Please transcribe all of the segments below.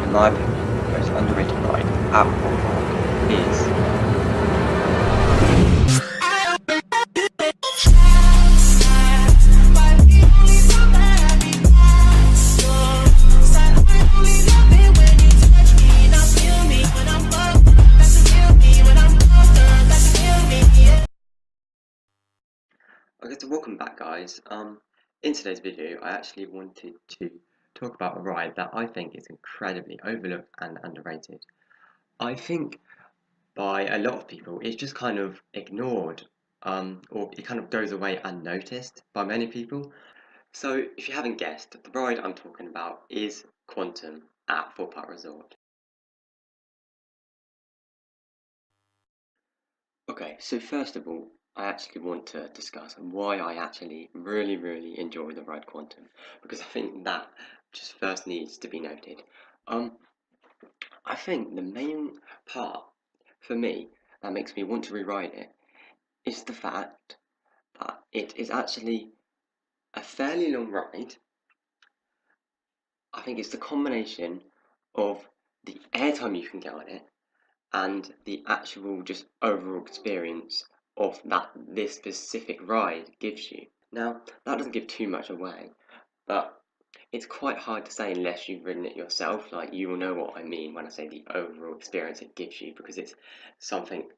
in my opinion, the most underrated ride at Thorpe Park is Okay, so welcome back guys. In today's video I actually wanted to talk about a ride that I think is incredibly overlooked and underrated. I think by a lot of people it's just kind of ignored, or it kind of goes away unnoticed by many people. So if you haven't guessed, the ride I'm talking about is Quantum at Thorpe Park Resort. Okay, so first of all, I actually want to discuss why I actually really enjoy the ride Quantum, because I think that just first needs to be noted. Um, I think the main part for me that makes me want to rewrite it is the fact that it is actually a fairly long ride. I think it's the combination of the airtime you can get on it and the actual just overall experience of that this specific ride gives you. Now, that doesn't give too much away, but it's quite hard to say unless you've ridden it yourself. Like, you will know what I mean when I say the overall experience it gives you, because it's something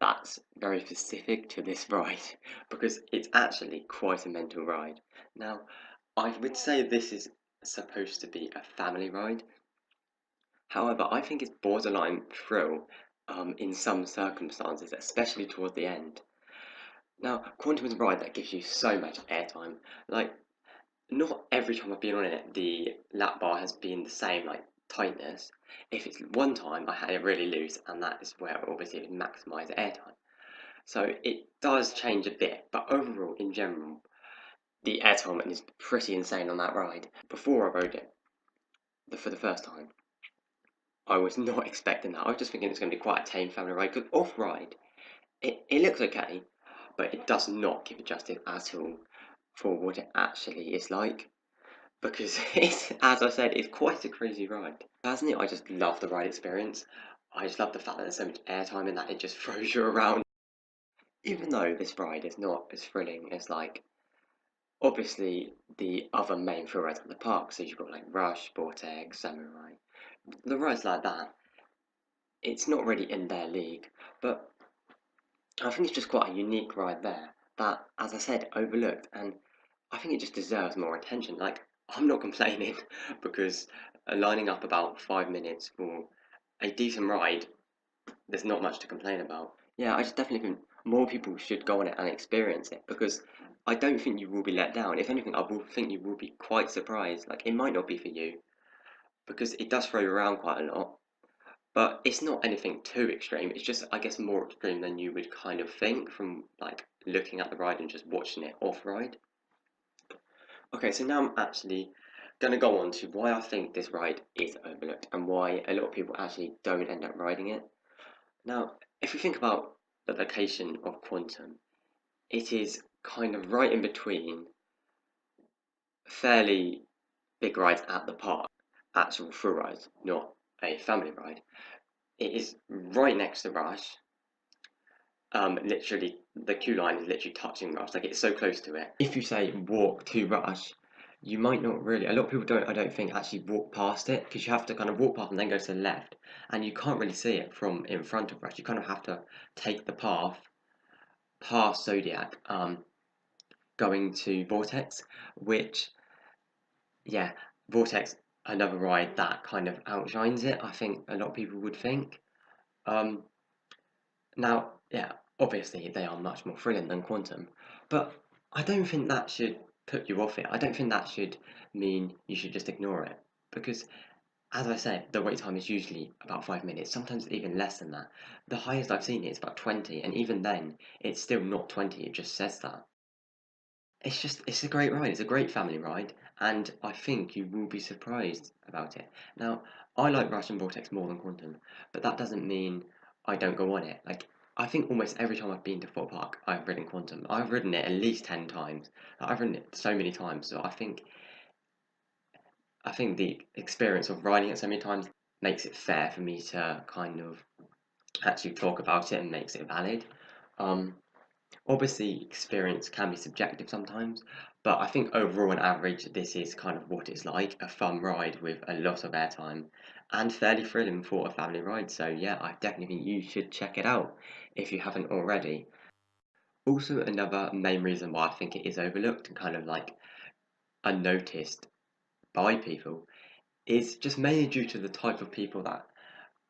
that's very specific to this ride, because it's actually quite a mental ride. Now, I would say this is supposed to be a family ride. However, I think it's borderline thrill in some circumstances, especially towards the end. Now, Quantum is a ride that gives you so much airtime. Like, not every time I've been on it, the lap bar has been the same, like, tightness. If it's one time, I had it really loose, and that is where obviously it would maximise airtime. So it does change a bit, but overall, in general, the airtime is pretty insane on that ride. Before I rode it for the first time, I was not expecting that. I was just thinking it's going to be quite a tame family ride, because off-ride, it looks okay, but it does not give it justice at all for what it actually is like. Because it's, as I said, it's quite a crazy ride. Personally, I just love the ride experience. I just love the fact that there's so much airtime in that it just throws you around. Even though this ride is not as thrilling as, like, obviously the other main thrill rides at the park. So you've got like Rush, Vortex, Samurai. The rides like that, it's not really in their league, but I think it's just quite a unique ride there that, as I said, overlooked, and I think it just deserves more attention. Like, I'm not complaining because lining up about 5 minutes for a decent ride, there's not much to complain about. Yeah, I just definitely think more people should go on it and experience it, because I don't think you will be let down. If anything, I will think you will be quite surprised. Like, it might not be for you because it does throw you around quite a lot, but it's not anything too extreme. It's just, I guess, more extreme than you would kind of think from, like, looking at the ride and just watching it off ride. Okay, so now I'm actually going to go on to why I think this ride is overlooked and why a lot of people actually don't end up riding it. Now, if you think about the location of Quantum, it is kind of right in between fairly big rides at the park, actual thrill rides, not a family ride. It is right next to Rush. Literally, the queue line is literally touching Rush, like, it's so close to it. If you say walk to Rush, you might not really, a lot of people don't, I don't think, actually walk past it, because you have to kind of walk past and then go to the left, and you can't really see it from in front of Rush. You kind of have to take the path past Zodiac, going to Vortex, which, yeah, Vortex, another ride that kind of outshines it, I think a lot of people would think. Um, Now, yeah, obviously they are much more thrilling than Quantum, but I don't think that should put you off it. I don't think that should mean you should just ignore it, because, as I said, the wait time is usually about 5 minutes, sometimes even less than that. The highest I've seen is about 20, and even then, it's still not 20, it just says that. It's a great ride, it's a great family ride, and I think you will be surprised about it. Now, I like Rush and Vortex more than Quantum, but that doesn't mean I don't go on it. Like, I think almost every time I've been to Thorpe Park, I've ridden Quantum. I've ridden it at least 10 times. Like, I've ridden it so many times, so I think the experience of riding it so many times makes it fair for me to kind of actually talk about it and makes it valid. Obviously, experience can be subjective sometimes, but I think overall, on average, this is kind of what it's like, a fun ride with a lot of airtime and fairly thrilling for a family ride. So yeah, I definitely think you should check it out if you haven't already. Also, another main reason why I think it is overlooked and kind of like unnoticed by people is just mainly due to the type of people that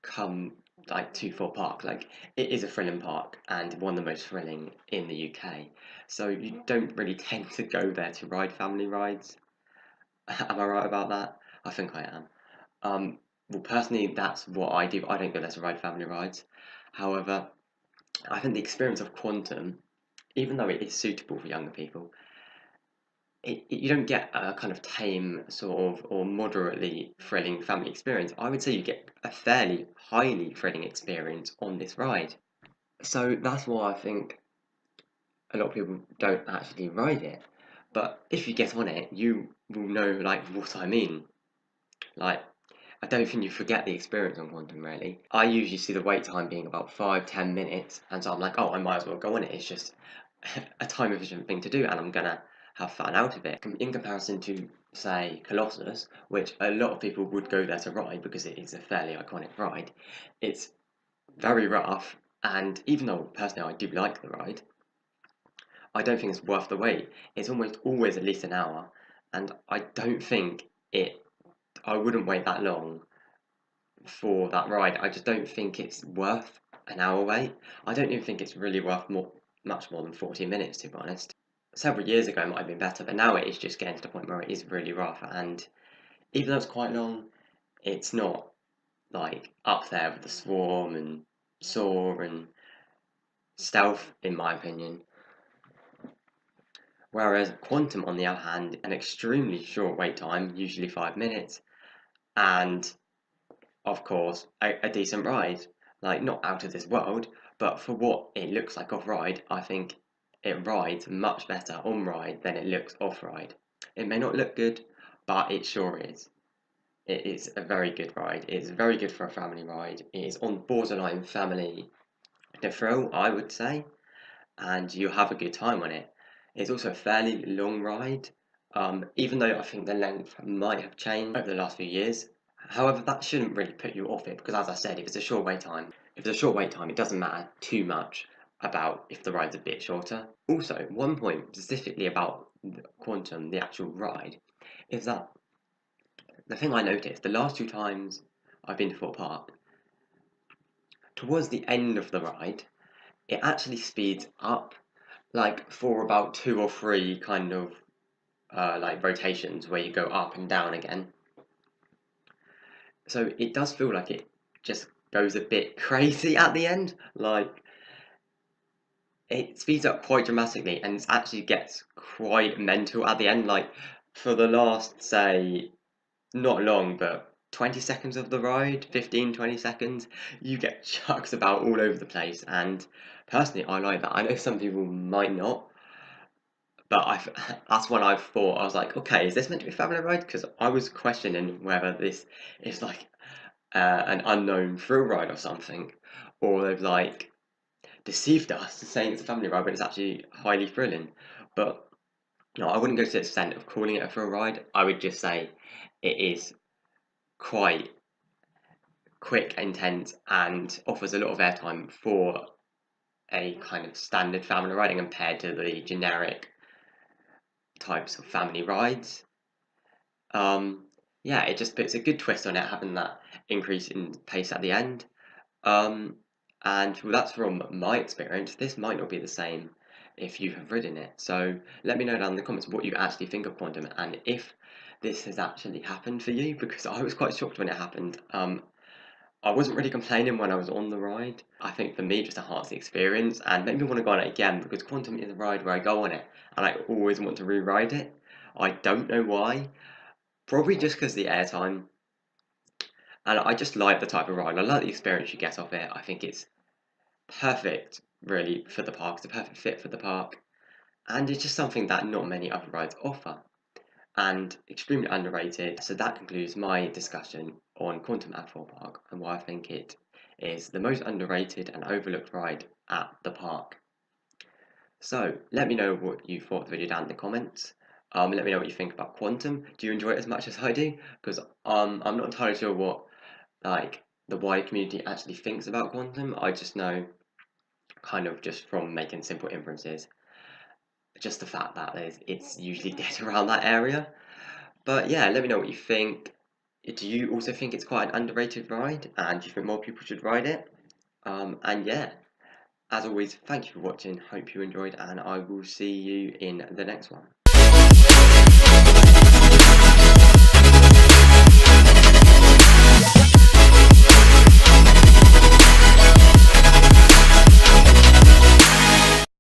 come like to Thorpe Park. Like, it is a thrilling park and one of the most thrilling in the UK. So you don't really tend to go there to ride family rides. Am I right about that? I think I am. Well, personally, that's what I do. I don't go there to ride family rides. However, I think the experience of Quantum, even though it is suitable for younger people, you don't get a kind of tame sort of or moderately thrilling family experience. I would say you get a fairly highly thrilling experience on this ride. So that's why I think a lot of people don't actually ride it. But if you get on it, you will know like what I mean. Like, I don't think you forget the experience on Quantum really. I usually see the wait time being about 5-10 minutes, and so I'm like, oh, I might as well go on it. It's just a time efficient thing to do, and I'm gonna have fun out of it. In comparison to, say, Colossus, which a lot of people would go there to ride because it is a fairly iconic ride, it's very rough, and even though personally I do like the ride, I don't think it's worth the wait. It's almost always at least an hour, and I don't think I wouldn't wait that long for that ride. I just don't think it's worth an hour wait. I don't even think it's really worth much more than 40 minutes, to be honest. Several years ago it might have been better, but now it is just getting to the point where it is really rough, and even though it's quite long, it's not like up there with the Swarm and Saw and Stealth, in my opinion. Whereas Quantum, on the other hand, an extremely short wait time, usually 5 minutes, and of course, a decent ride. Like, not out of this world, but for what it looks like off ride, I think it rides much better on ride than it looks off ride. It may not look good, but it sure is. It is a very good ride. It's very good for a family ride. It is on borderline family the thrill, I would say, and you have a good time on it. It's also a fairly long ride, even though I think the length might have changed over the last few years. However, that shouldn't really put you off it because, as I said, if it's a short wait time, it doesn't matter too much about if the ride's a bit shorter. Also, one point specifically about Quantum, the actual ride, is that the thing I noticed the last 2 times I've been to Thorpe Park, towards the end of the ride, it actually speeds up, like for about 2 or 3 kind of like rotations where you go up and down again. So it does feel like it just goes a bit crazy at the end. Like, it speeds up quite dramatically and it actually gets quite mental at the end. Like, for the last, say, not long, but 20 seconds of the ride, 15-20 seconds, you get chucked about all over the place. And personally, I like that. I know some people might not, but that's when I thought, I was like, okay, is this meant to be a family ride? Because I was questioning whether this is like an unknown thrill ride or something, or they've like deceived us saying it's a family ride, but it's actually highly thrilling. But no, I wouldn't go to the extent of calling it a thrill ride. I would just say it is quite quick, intense, and offers a lot of airtime for a kind of standard family riding compared to the generic types of family rides. Um, yeah, it just puts a good twist on it, having that increase in pace at the end. Um, and well, that's from my experience. This might not be the same if you have ridden it. So let me know down in the comments what you actually think of Quantum and if this has actually happened for you, because I was quite shocked when it happened. I wasn't really complaining when I was on the ride. I think for me, it just enhanced the experience and made me want to go on it again because Quantum is a ride where I go on it and I always want to re-ride it. I don't know why. Probably just because the airtime. And I just like the type of ride. I like the experience you get off it. I think it's perfect, really, for the park. It's a perfect fit for the park. And it's just something that not many other rides offer. and extremely underrated. So that concludes my discussion on Quantum at Thorpe Park and why I think it is the most underrated and overlooked ride at the park. So let me know what you thought of the video down in the comments. Let me know what you think about Quantum. Do you enjoy it as much as I do? Because I'm not entirely sure what like the wider community actually thinks about Quantum. I just know, kind of just from making simple inferences, just the fact that it's usually dead around that area. But yeah, let me know what you think. Do you also think it's quite an underrated ride, and do you think more people should ride it? And yeah, as always, thank you for watching. Hope you enjoyed, and I will see you in the next one.